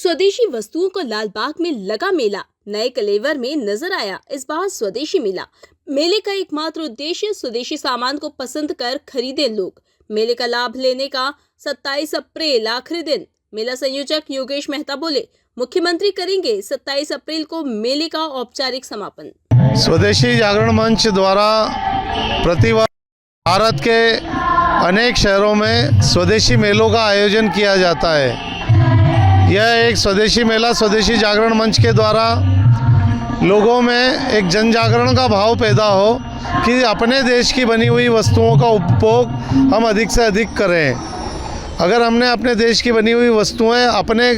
स्वदेशी वस्तुओं को लालबाग में लगा मेला नए कलेवर में नजर आया। इस बार स्वदेशी मेला मेले का एकमात्र उद्देश्य स्वदेशी सामान को पसंद कर खरीदे लोग। मेले का लाभ लेने का 27 अप्रैल आखिरी दिन। मेला संयोजक योगेश मेहता बोले, मुख्यमंत्री करेंगे 27 अप्रैल को मेले का औपचारिक समापन। स्वदेशी जागरण मंच द्वारा प्रतिवर्ष भारत के अनेक शहरों में स्वदेशी मेलों का आयोजन किया जाता है। यह एक स्वदेशी मेला स्वदेशी जागरण मंच के द्वारा लोगों में एक जन जागरण का भाव पैदा हो कि अपने देश की बनी हुई वस्तुओं का उपभोग हम अधिक से अधिक करें। अगर हमने अपने देश की बनी हुई वस्तुएं, अपने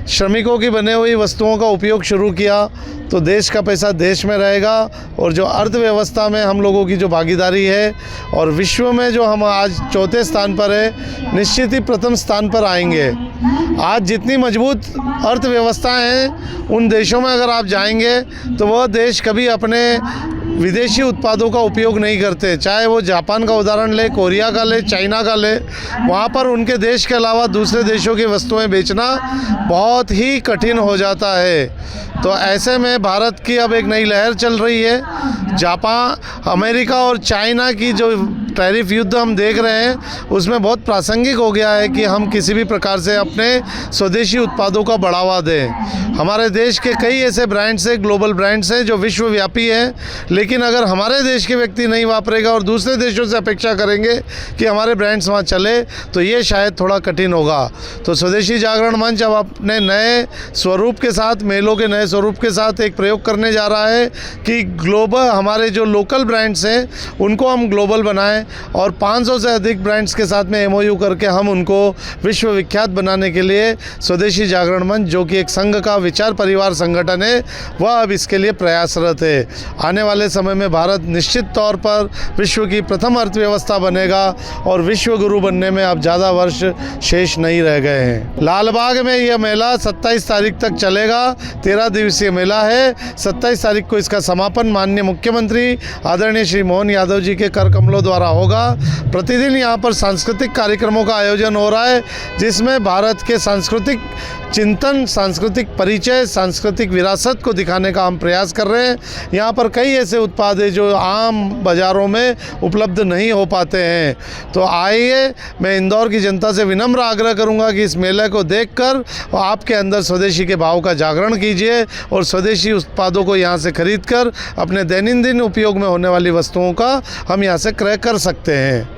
श्रमिकों की बनी हुई वस्तुओं का उपयोग शुरू किया तो देश का पैसा देश में रहेगा और जो अर्थव्यवस्था में हम लोगों की जो भागीदारी है और विश्व में जो हम आज चौथे स्थान पर है, निश्चित ही प्रथम स्थान पर आएंगे। आज जितनी मजबूत अर्थव्यवस्थाएं हैं उन देशों में अगर आप जाएंगे तो वह देश कभी अपने विदेशी उत्पादों का उपयोग नहीं करते। चाहे वो जापान का उदाहरण ले, कोरिया का ले, चाइना का ले, वहाँ पर उनके देश के अलावा दूसरे देशों की वस्तुएं बेचना बहुत ही कठिन हो जाता है। तो ऐसे में भारत की अब एक नई लहर चल रही है। जापान, अमेरिका और चाइना की जो टैरिफ युद्ध हम देख रहे हैं उसमें बहुत प्रासंगिक हो गया है कि हम किसी भी प्रकार से अपने स्वदेशी उत्पादों का बढ़ावा दें। हमारे देश के कई ऐसे ब्रांड्स हैं, ग्लोबल ब्रांड्स हैं जो विश्वव्यापी हैं, लेकिन अगर हमारे देश के व्यक्ति नहीं वापरेगा और दूसरे देशों से अपेक्षा करेंगे कि हमारे ब्रांड्स वहाँ चले तो ये शायद थोड़ा कठिन होगा। तो स्वदेशी जागरण मंच अब अपने नए स्वरूप के साथ, मेलों के नए स्वरूप के साथ एक प्रयोग करने जा रहा है कि ग्लोबल हमारे जो लोकल ब्रांड्स हैं उनको हम ग्लोबल बनाएं और 500 से अधिक ब्रांड्स के साथ में एमओयू करके हम उनको विश्व विख्यात बनाने के लिए स्वदेशी जागरण मंच, जो कि एक संघ का विचार परिवार संगठन है, वह अब इसके लिए प्रयासरत है। आने वाले समय में भारत निश्चित तौर पर विश्व की प्रथम अर्थव्यवस्था बनेगा और विश्व गुरु बनने में अब ज़्यादा वर्ष शेष नहीं रह गए हैं। लालबाग में यह मेला 27 तारीख तक चलेगा। 13 दिवसीय मेला है। 27 तारीख को इसका समापन माननीय मुख्यमंत्री आदरणीय श्री मोहन यादव जी के कर कमलों द्वारा होगा। प्रतिदिन यहाँ पर सांस्कृतिक कार्यक्रमों का आयोजन हो रहा है जिसमें भारत के सांस्कृतिक चिंतन, सांस्कृतिक परिचय, सांस्कृतिक विरासत को दिखाने का हम प्रयास कर रहे हैं। यहाँ पर कई ऐसे उत्पाद हैं जो आम बाज़ारों में उपलब्ध नहीं हो पाते हैं। तो आइए, मैं इंदौर की जनता से विनम्र आग्रह करूँगा कि इस मेले को देखकर आपके अंदर स्वदेशी के भाव का जागरण कीजिए और स्वदेशी उत्पादों को यहाँ से खरीद कर अपने दैनंदिन उपयोग में होने वाली वस्तुओं का हम यहाँ से क्रय कर सकते हैं।